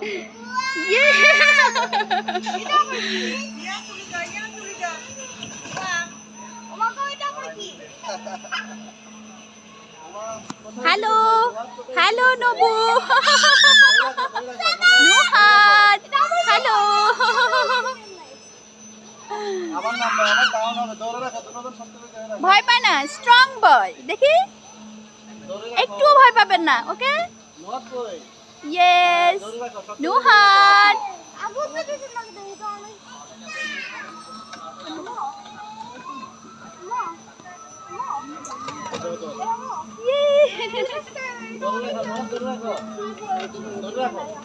ইয়ে hello hello Nabu Nuhan hello ভয় পায় না স্ট্রং বয় দেখি একটুও ভয় পাবেন না ওকে ইয়েস নুহান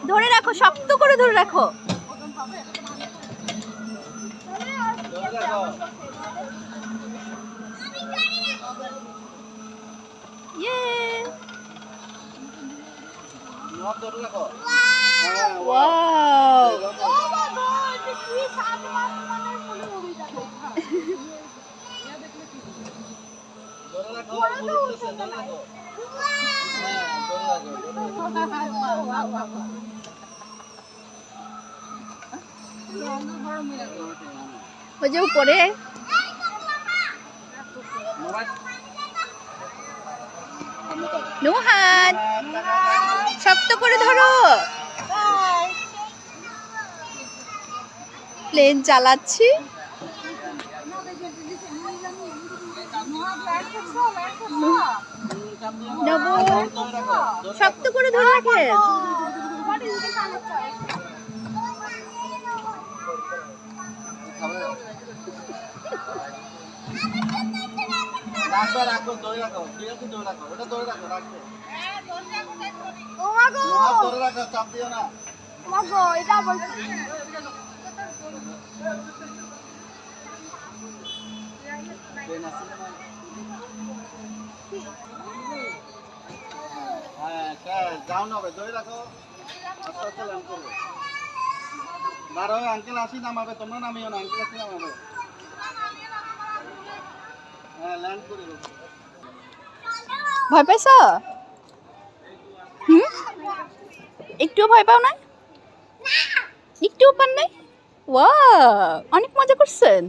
ধরে রাখো শক্ত করে ধরে রাখো ওই যে উপরে নুহান শক্ত করে ধরো প্লেন চালাচ্ছি নবু শক্ত করে ধরে রাখে আঙ্কেল আসি নামাবে তোমরা নামিও না আঙ্কেল আসি নামাবে ল্যান্ড করে ভয় পাইছ একটু ভয় পাও না একটু পান নাই ওয়াও অনেক মজা করছেন